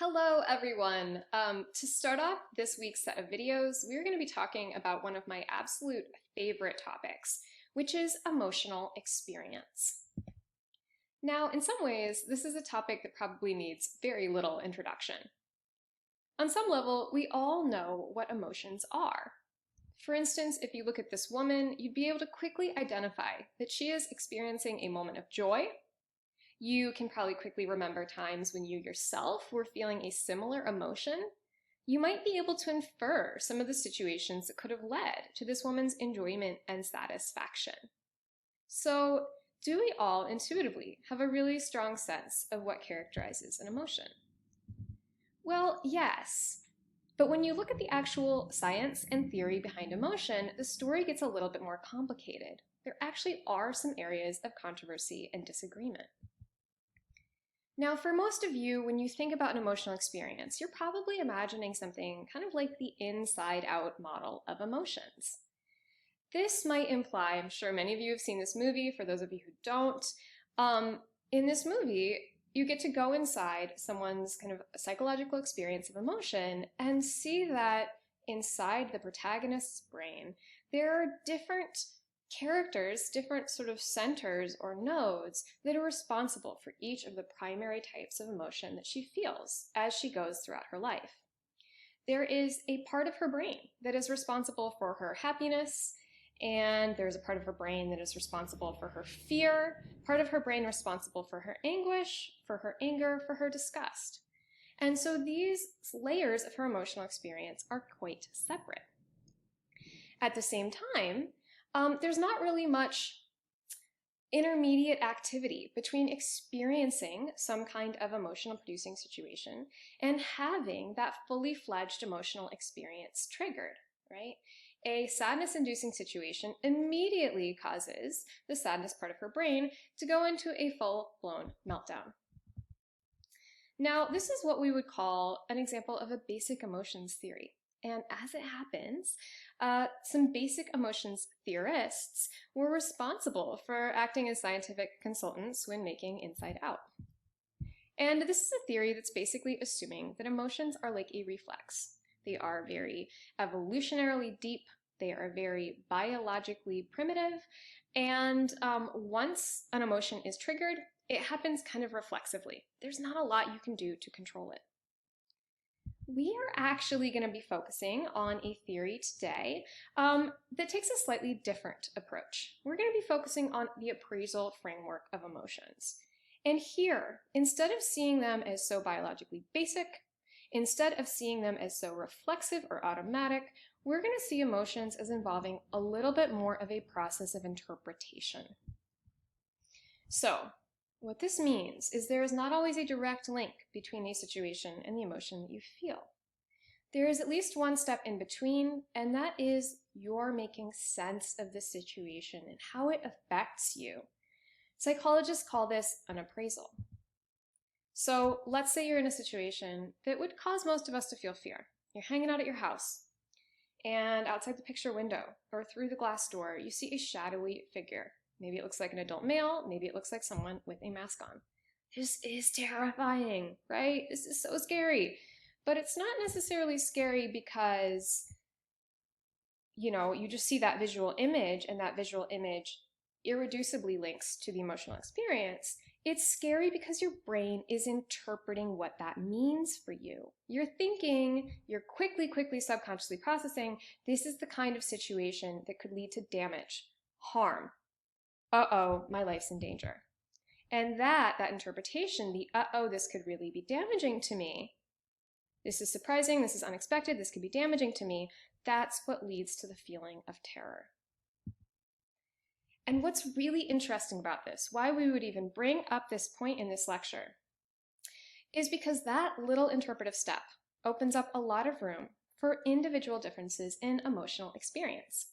Hello, everyone. To start off this week's set of videos, we're going to be talking about one of my absolute favorite topics, which is emotional experience. Now, in some ways, this is a topic that probably needs very little introduction. On some level, we all know what emotions are. For instance, if you look at this woman, you'd be able to quickly identify that she is experiencing a moment of joy. You can probably quickly remember times when you yourself were feeling a similar emotion. You might be able to infer some of the situations that could have led to this woman's enjoyment and satisfaction. So, do we all intuitively have a really strong sense of what characterizes an emotion? Well, yes. But when you look at the actual science and theory behind emotion, the story gets a little bit more complicated. There actually are some areas of controversy and disagreement. Now, for most of you, when you think about an emotional experience, you're probably imagining something kind of like the inside-out model of emotions. This might imply, I'm sure many of you have seen this movie, for those of you who don't, in this movie, you get to go inside someone's kind of psychological experience of emotion and see that inside the protagonist's brain, there are different characters, different sort of centers or nodes that are responsible for each of the primary types of emotion that she feels as she goes throughout her life. There is a part of her brain that is responsible for her happiness, and there's a part of her brain that is responsible for her fear, part of her brain responsible for her anguish, for her anger, for her disgust. And so these layers of her emotional experience are quite separate. At the same time, there's not really much intermediate activity between experiencing some kind of emotional producing situation and having that fully fledged emotional experience triggered, right? A sadness inducing situation immediately causes the sadness part of her brain to go into a full blown meltdown. Now, this is what we would call an example of a basic emotions theory. And as it happens, some basic emotions theorists were responsible for acting as scientific consultants when making Inside Out. And this is a theory that's basically assuming that emotions are like a reflex. They are very evolutionarily deep, they are very biologically primitive, and once an emotion is triggered, it happens kind of reflexively. There's not a lot you can do to control it. We are actually going to be focusing on a theory today that takes a slightly different approach. We're going to be focusing on the appraisal framework of emotions. And here, instead of seeing them as so biologically basic, instead of seeing them as so reflexive or automatic, we're going to see emotions as involving a little bit more of a process of interpretation. So, what this means is there is not always a direct link between a situation and the emotion that you feel. There is at least one step in between, and that is you're making sense of the situation and how it affects you. Psychologists call this an appraisal. So let's say you're in a situation that would cause most of us to feel fear. You're hanging out at your house, and outside the picture window or through the glass door, you see a shadowy figure. Maybe it looks like an adult male, maybe it looks like someone with a mask on. This is terrifying, right? This is so scary. But it's not necessarily scary because, you just see that visual image and that visual image irreducibly links to the emotional experience. It's scary because your brain is interpreting what that means for you. You're thinking, you're quickly subconsciously processing, this is the kind of situation that could lead to damage, harm. Uh-oh, my life's in danger. And that interpretation, the uh-oh, this could really be damaging to me, this is surprising, this is unexpected, this could be damaging to me, that's what leads to the feeling of terror. And what's really interesting about this, why we would even bring up this point in this lecture, is because that little interpretive step opens up a lot of room for individual differences in emotional experience.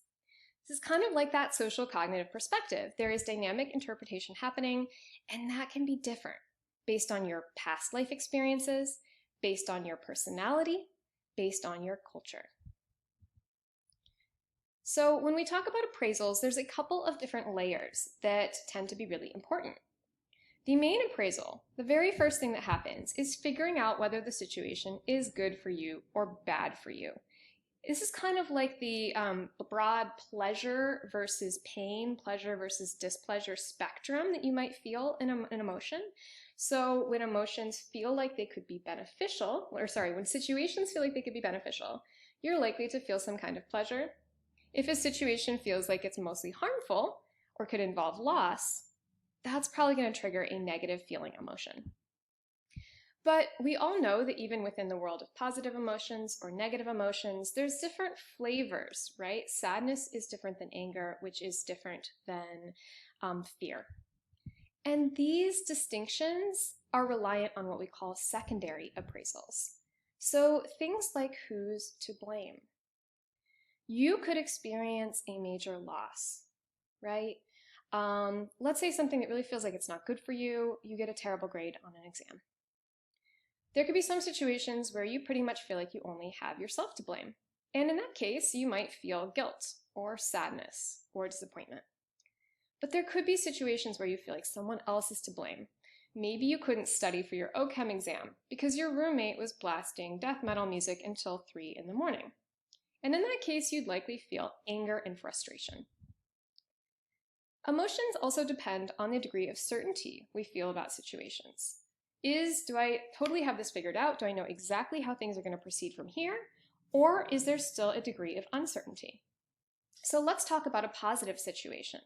This is kind of like that social cognitive perspective. There is dynamic interpretation happening, and that can be different based on your past life experiences, based on your personality, based on your culture. So when we talk about appraisals, there's a couple of different layers that tend to be really important. The main appraisal, the very first thing that happens, is figuring out whether the situation is good for you or bad for you. This is kind of like the broad pleasure versus pain, pleasure versus displeasure spectrum that you might feel in an emotion. So when emotions feel like they could be beneficial, or sorry, when situations feel like they could be beneficial, you're likely to feel some kind of pleasure. If a situation feels like it's mostly harmful or could involve loss, that's probably going to trigger a negative feeling emotion. But we all know that even within the world of positive emotions or negative emotions, there's different flavors, right? Sadness is different than anger, which is different than fear. And these distinctions are reliant on what we call secondary appraisals. So things like who's to blame. You could experience a major loss, right? Let's say something that really feels like it's not good for you. You get a terrible grade on an exam. There could be some situations where you pretty much feel like you only have yourself to blame. And in that case, you might feel guilt or sadness or disappointment. But there could be situations where you feel like someone else is to blame. Maybe you couldn't study for your OChem exam because your roommate was blasting death metal music until 3 in the morning. And in that case, you'd likely feel anger and frustration. Emotions also depend on the degree of certainty we feel about situations. Do I totally have this figured out? Do I know exactly how things are going to proceed from here? Or is there still a degree of uncertainty? So let's talk about a positive situation.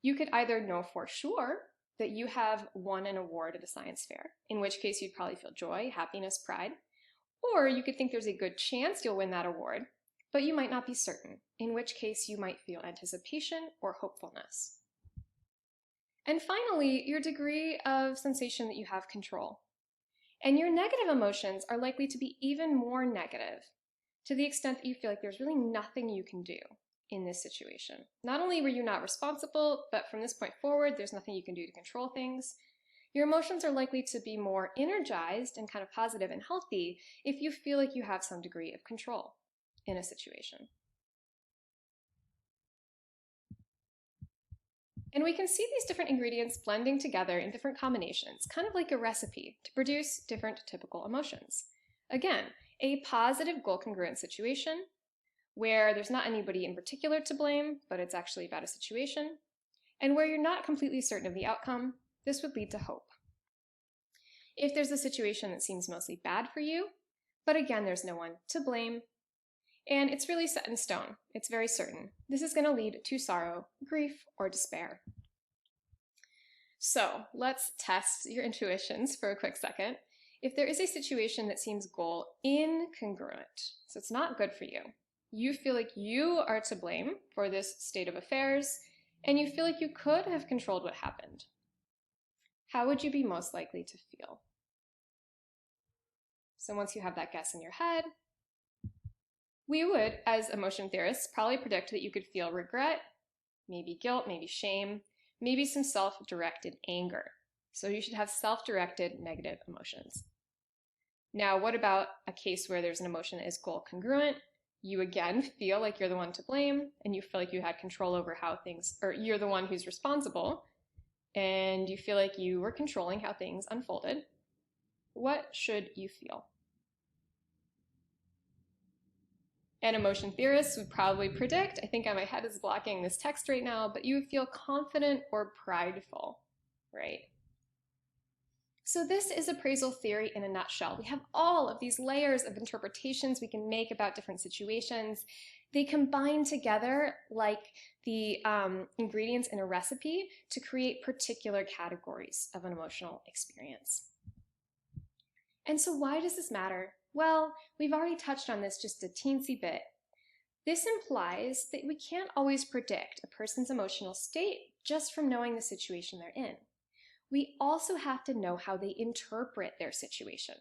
You could either know for sure that you have won an award at a science fair, in which case you'd probably feel joy, happiness, pride. Or you could think there's a good chance you'll win that award, but you might not be certain, in which case you might feel anticipation or hopefulness. And finally, your degree of sensation that you have control. And your negative emotions are likely to be even more negative, to the extent that you feel like there's really nothing you can do in this situation. Not only were you not responsible, but from this point forward, there's nothing you can do to control things. Your emotions are likely to be more energized and kind of positive and healthy if you feel like you have some degree of control in a situation. And we can see these different ingredients blending together in different combinations, kind of like a recipe, to produce different typical emotions. Again, a positive goal-congruent situation where there's not anybody in particular to blame, but it's actually about a situation, and where you're not completely certain of the outcome, this would lead to hope. If there's a situation that seems mostly bad for you, but again, there's no one to blame, and it's really set in stone, it's very certain, this is going to lead to sorrow, grief, or despair. So let's test your intuitions for a quick second. If there is a situation that seems goal incongruent, so it's not good for you, you feel like you are to blame for this state of affairs, and you feel like you could have controlled what happened, how would you be most likely to feel? So once you have that guess in your head, we would, as emotion theorists, probably predict that you could feel regret, maybe guilt, maybe shame, maybe some self-directed anger. So you should have self-directed negative emotions. Now, what about a case where there's an emotion that is goal congruent? You again feel like you're the one to blame, and you feel like you had control over how things, or you're the one who's responsible, and you feel like you were controlling how things unfolded. What should you feel? And emotion theorists would probably predict, I think my head is blocking this text right now, but you would feel confident or prideful, right? So this is appraisal theory in a nutshell. We have all of these layers of interpretations we can make about different situations. They combine together like the ingredients in a recipe to create particular categories of an emotional experience. And so why does this matter? Well, we've already touched on this just a teensy bit. This implies that we can't always predict a person's emotional state just from knowing the situation they're in. We also have to know how they interpret their situation.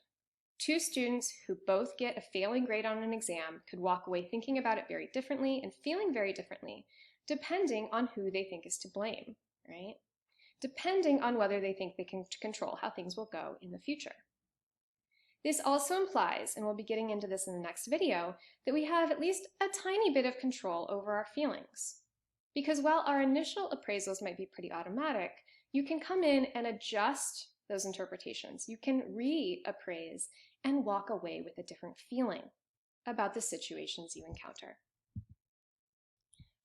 Two students who both get a failing grade on an exam could walk away thinking about it very differently and feeling very differently, depending on who they think is to blame, right? Depending on whether they think they can control how things will go in the future. This also implies, and we'll be getting into this in the next video, that we have at least a tiny bit of control over our feelings. Because while our initial appraisals might be pretty automatic, you can come in and adjust those interpretations. You can reappraise and walk away with a different feeling about the situations you encounter.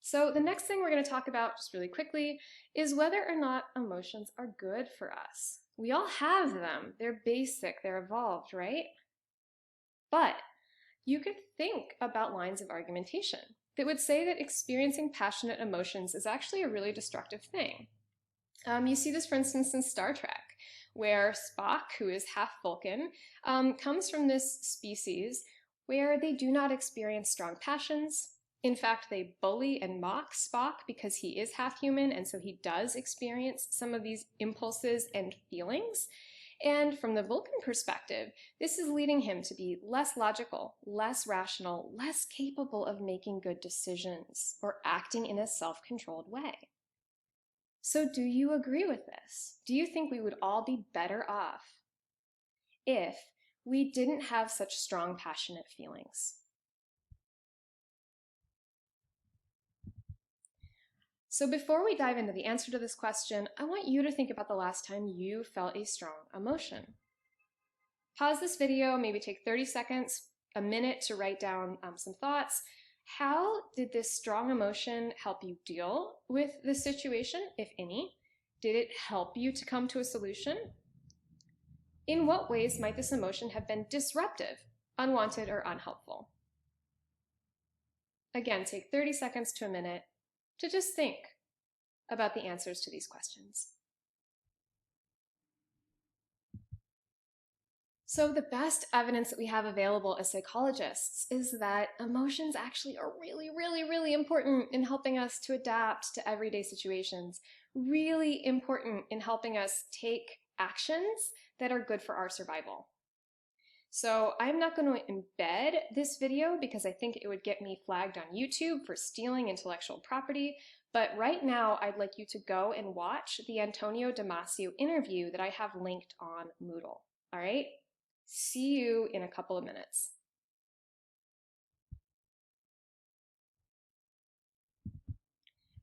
So the next thing we're going to talk about just really quickly is whether or not emotions are good for us. We all have them. They're basic, they're evolved, right? But you could think about lines of argumentation that would say that experiencing passionate emotions is actually a really destructive thing. You see this, for instance, in Star Trek, where Spock, who is half Vulcan, comes from this species where they do not experience strong passions. In fact, they bully and mock Spock because he is half human, and so he does experience some of these impulses and feelings. And from the Vulcan perspective, this is leading him to be less logical, less rational, less capable of making good decisions or acting in a self-controlled way. So do you agree with this? Do you think we would all be better off if we didn't have such strong, passionate feelings? So before we dive into the answer to this question, I want you to think about the last time you felt a strong emotion. Pause this video, maybe take 30 seconds, a minute to write down some thoughts. How did this strong emotion help you deal with this situation, if any? Did it help you to come to a solution? In what ways might this emotion have been disruptive, unwanted, or unhelpful? Again, take 30 seconds to a minute to just think about the answers to these questions. So the best evidence that we have available as psychologists is that emotions actually are really, really, really important in helping us to adapt to everyday situations, really important in helping us take actions that are good for our survival. So I'm not going to embed this video because I think it would get me flagged on YouTube for stealing intellectual property, but right now I'd like you to go and watch the Antonio Damasio interview that I have linked on Moodle, all right? See you in a couple of minutes.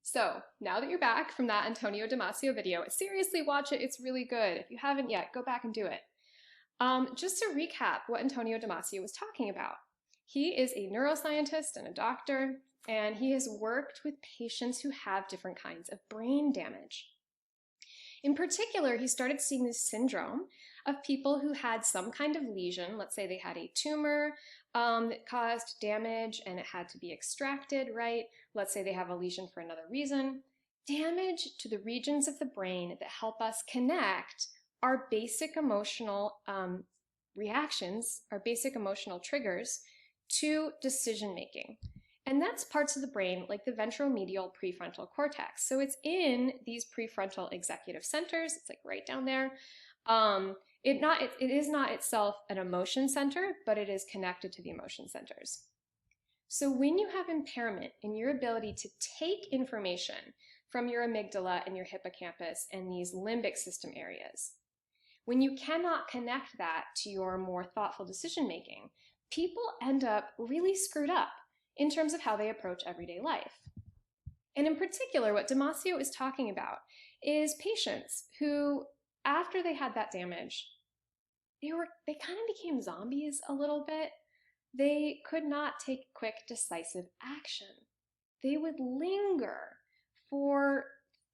So now that you're back from that Antonio Damasio video, seriously watch it, it's really good. If you haven't yet, go back and do it. Just to recap what Antonio Damasio was talking about. He is a neuroscientist and a doctor, and he has worked with patients who have different kinds of brain damage. In particular, he started seeing this syndrome of people who had some kind of lesion. Let's say they had a tumor that caused damage and it had to be extracted, right? Let's say they have a lesion for another reason. Damage to the regions of the brain that help us connect our basic emotional reactions, our basic emotional triggers to decision making. And that's parts of the brain like the ventromedial prefrontal cortex. So it's in these prefrontal executive centers. It's like right down there. It is not itself an emotion center, but it is connected to the emotion centers. So when you have impairment in your ability to take information from your amygdala and your hippocampus and these limbic system areas, when you cannot connect that to your more thoughtful decision making, people end up really screwed up in terms of how they approach everyday life. And in particular, what Damasio is talking about is patients who, after they had that damage, they kind of became zombies a little bit. They could not take quick, decisive action. They would linger for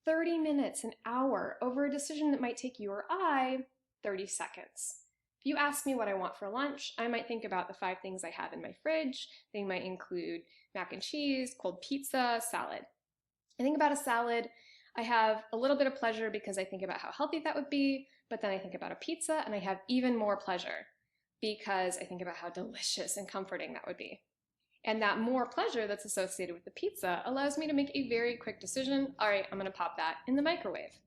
30 minutes, an hour, over a decision that might take you or I 30 seconds. If you ask me what I want for lunch, I might think about the 5 things I have in my fridge. They might include mac and cheese, cold pizza, salad. I think about a salad. I have a little bit of pleasure because I think about how healthy that would be, but then I think about a pizza and I have even more pleasure because I think about how delicious and comforting that would be. And that more pleasure that's associated with the pizza allows me to make a very quick decision. All right, I'm going to pop that in the microwave.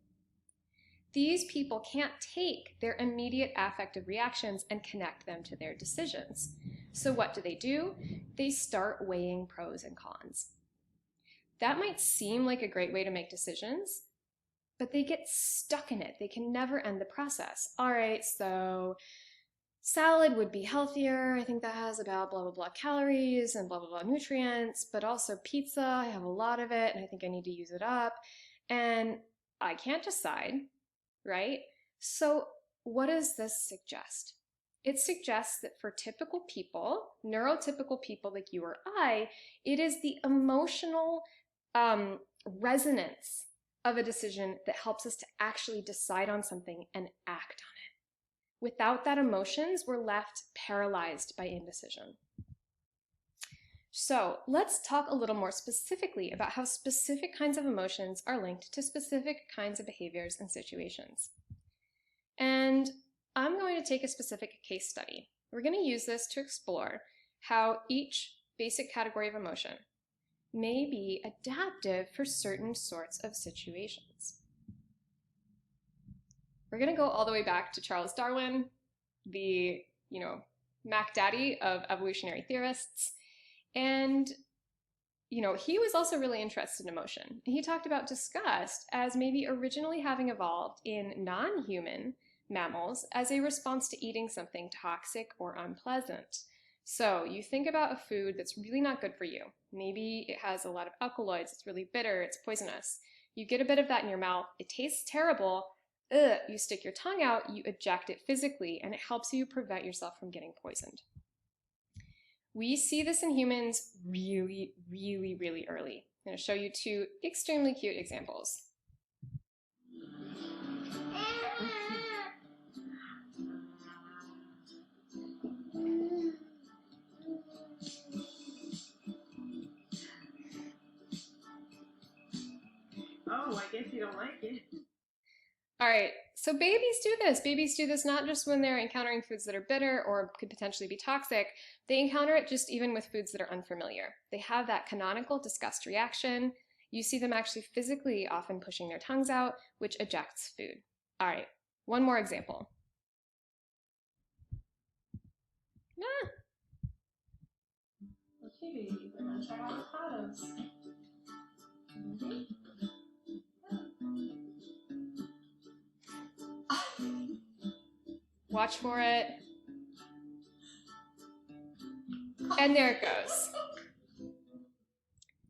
These people can't take their immediate affective reactions and connect them to their decisions. So what do? They start weighing pros and cons. That might seem like a great way to make decisions, but they get stuck in it. They can never end the process. All right, so salad would be healthier. I think that has about blah, blah, blah calories and blah, blah, blah nutrients, but also pizza, I have a lot of it and I think I need to use it up. And I can't decide. right? So what does this suggest? It suggests that for typical people, neurotypical people like you or I, it is the emotional resonance of a decision that helps us to actually decide on something and act on it. Without that emotions, we're left paralyzed by indecision. So let's talk a little more specifically about how specific kinds of emotions are linked to specific kinds of behaviors and situations. And I'm going to take a specific case study. We're going to use this to explore how each basic category of emotion may be adaptive for certain sorts of situations. We're going to go all the way back to Charles Darwin, the, Mac Daddy of evolutionary theorists. And, he was also really interested in emotion. He talked about disgust as maybe originally having evolved in non-human mammals as a response to eating something toxic or unpleasant. So you think about a food that's really not good for you. Maybe it has a lot of alkaloids, it's really bitter, it's poisonous. You get a bit of that in your mouth, it tastes terrible, you stick your tongue out, you eject it physically, and it helps you prevent yourself from getting poisoned. We see this in humans really, really, really early. I'm going to show you two extremely cute examples. Oh, I guess you don't like it. All right, so babies do this. Babies do this not just when they're encountering foods that are bitter or could potentially be toxic. They encounter it just even with foods that are unfamiliar. They have that canonical disgust reaction. You see them actually physically often pushing their tongues out, which ejects food. All right, one more example. Ah. Okay, baby, we're gonna try avocados. Watch for it. And there it goes.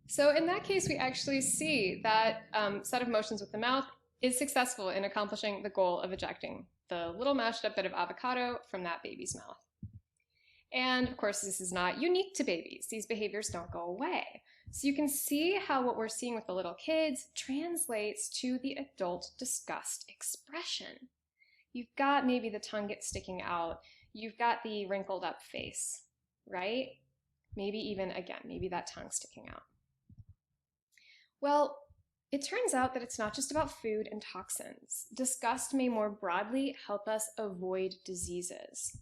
So in that case, we actually see that set of motions with the mouth is successful in accomplishing the goal of ejecting the little mashed up bit of avocado from that baby's mouth. And of course, this is not unique to babies. These behaviors don't go away. So you can see how what we're seeing with the little kids translates to the adult disgust expression. You've got maybe the tongue gets sticking out. You've got the wrinkled up face, right? Maybe even, again, maybe that tongue sticking out. Well, it turns out that it's not just about food and toxins. Disgust may more broadly help us avoid diseases.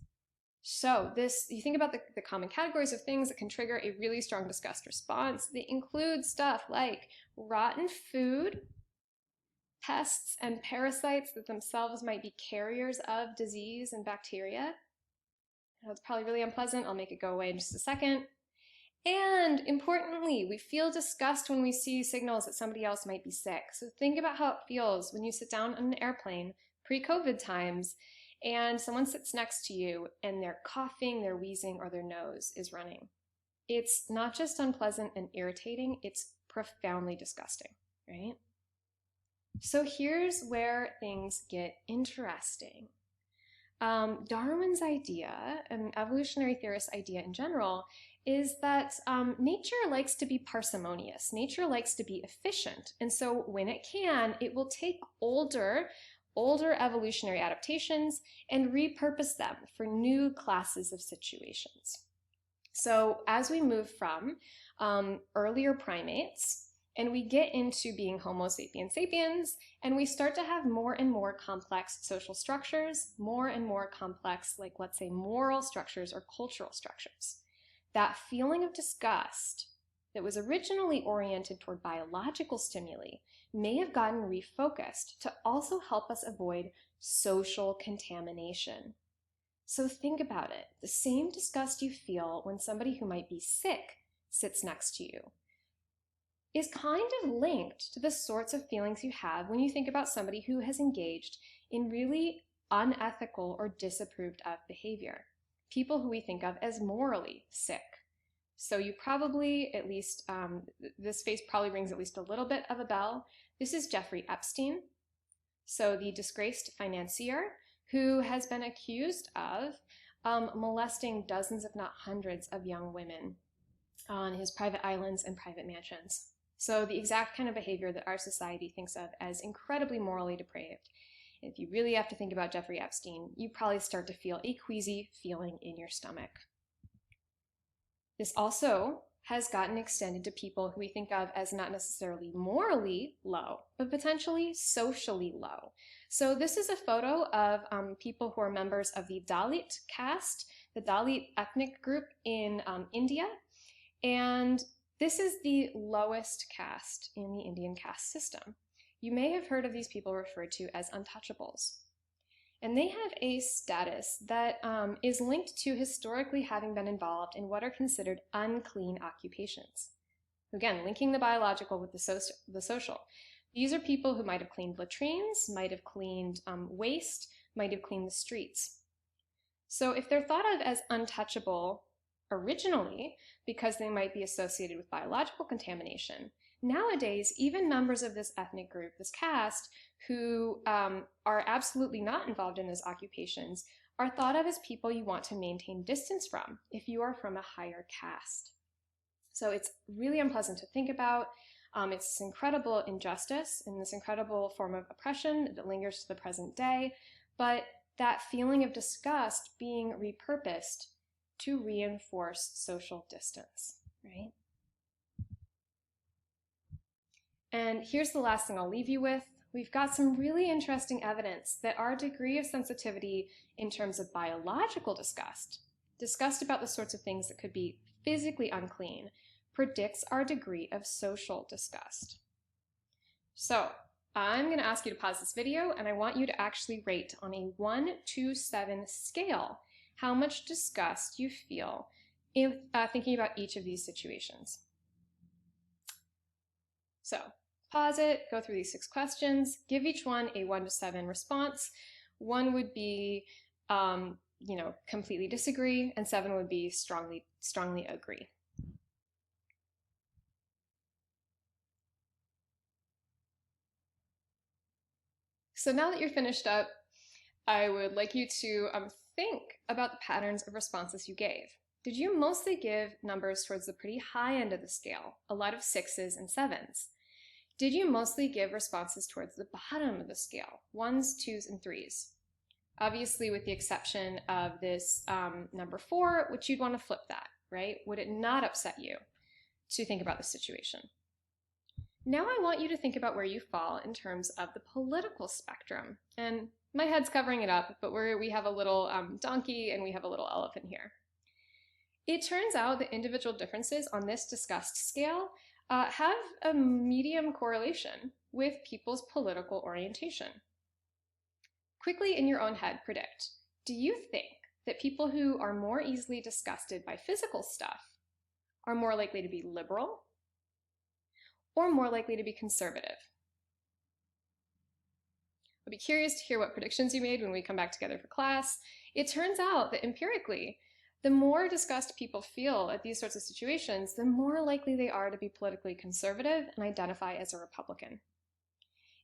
So you think about the common categories of things that can trigger a really strong disgust response. They include stuff like rotten food, pests and parasites that themselves might be carriers of disease and bacteria. That's probably really unpleasant. I'll make it go away in just a second. And importantly, we feel disgust when we see signals that somebody else might be sick. So think about how it feels when you sit down on an airplane, pre-COVID times, and someone sits next to you and they're coughing, they're wheezing, or their nose is running. It's not just unpleasant and irritating, it's profoundly disgusting, right? So here's where things get interesting. Darwin's idea, and evolutionary theorists' idea in general, is that nature likes to be parsimonious. Nature likes to be efficient. And so when it can, it will take older evolutionary adaptations and repurpose them for new classes of situations. So as we move from earlier primates and we get into being Homo sapiens sapiens, and we start to have more and more complex social structures, more and more complex, like let's say moral structures or cultural structures. That feeling of disgust that was originally oriented toward biological stimuli may have gotten refocused to also help us avoid social contamination. So think about it. The same disgust you feel when somebody who might be sick sits next to you is kind of linked to the sorts of feelings you have when you think about somebody who has engaged in really unethical or disapproved of behavior. People who we think of as morally sick. So you probably, at least, this face probably rings at least a little bit of a bell. This is Jeffrey Epstein. So the disgraced financier who has been accused of molesting dozens, if not hundreds, of young women on his private islands and private mansions. So the exact kind of behavior that our society thinks of as incredibly morally depraved. If you really have to think about Jeffrey Epstein, you probably start to feel a queasy feeling in your stomach. This also has gotten extended to people who we think of as not necessarily morally low, but potentially socially low. So this is a photo of people who are members of the Dalit caste, the Dalit ethnic group in India. And this is the lowest caste in the Indian caste system. You may have heard of these people referred to as untouchables. And they have a status that is linked to historically having been involved in what are considered unclean occupations. Again, linking the biological with the social. These are people who might have cleaned latrines, might have cleaned waste, might have cleaned the streets. So if they're thought of as untouchable originally, because they might be associated with biological contamination, nowadays, even members of this ethnic group, this caste, who are absolutely not involved in those occupations, are thought of as people you want to maintain distance from if you are from a higher caste. So it's really unpleasant to think about. It's this incredible injustice and this incredible form of oppression that lingers to the present day, but that feeling of disgust being repurposed to reinforce social distance, right? And here's the last thing I'll leave you with. We've got some really interesting evidence that our degree of sensitivity in terms of biological disgust about the sorts of things that could be physically unclean, predicts our degree of social disgust. So I'm going to ask you to pause this video, and I want you to actually rate on a 1 to 7 scale how much disgust you feel in thinking about each of these situations. So pause it, go through these 6 questions, give each one a 1 to 7 response. 1 would be, completely disagree, and 7 would be strongly agree. So now that you're finished up, I would like you to think about the patterns of responses you gave. Did you mostly give numbers towards the pretty high end of the scale, a lot of 6s and 7s? Did you mostly give responses towards the bottom of the scale, 1s, 2s, and 3s? Obviously, with the exception of this number 4, which you'd want to flip that, right? Would it not upset you to think about the situation? Now I want you to think about where you fall in terms of the political spectrum. And my head's covering it up, but we have a little donkey and we have a little elephant here. It turns out that individual differences on this disgust scale have a medium correlation with people's political orientation. Quickly in your own head, predict. Do you think that people who are more easily disgusted by physical stuff are more likely to be liberal or more likely to be conservative? I'll be curious to hear what predictions you made when we come back together for class. It turns out that empirically, the more disgust people feel at these sorts of situations, the more likely they are to be politically conservative and identify as a Republican.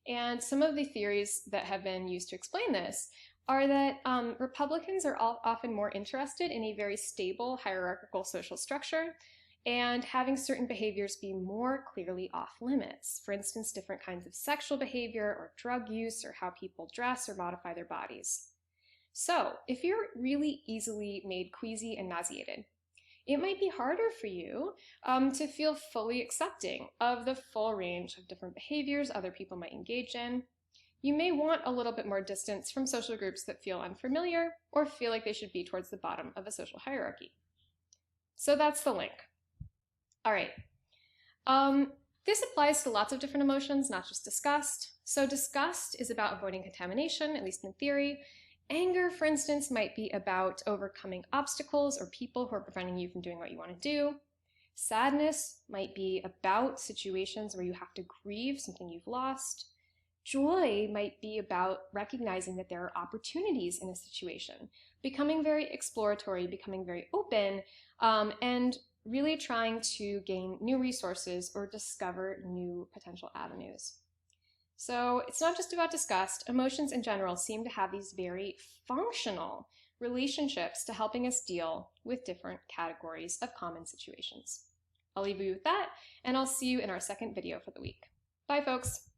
And some of the theories that have been used to explain this are that Republicans are often more interested in a very stable hierarchical social structure and having certain behaviors be more clearly off limits. For instance, different kinds of sexual behavior or drug use or how people dress or modify their bodies. So if you're really easily made queasy and nauseated, it might be harder for you to feel fully accepting of the full range of different behaviors other people might engage in. You may want a little bit more distance from social groups that feel unfamiliar or feel like they should be towards the bottom of a social hierarchy. So that's the link. All right. This applies to lots of different emotions, not just disgust. So disgust is about avoiding contamination, at least in theory. Anger, for instance, might be about overcoming obstacles or people who are preventing you from doing what you want to do. Sadness might be about situations where you have to grieve something you've lost. Joy might be about recognizing that there are opportunities in a situation, becoming very exploratory, becoming very open, and really trying to gain new resources or discover new potential avenues. So it's not just about disgust. Emotions in general seem to have these very functional relationships to helping us deal with different categories of common situations. I'll leave you with that, and I'll see you in our second video for the week. Bye, folks.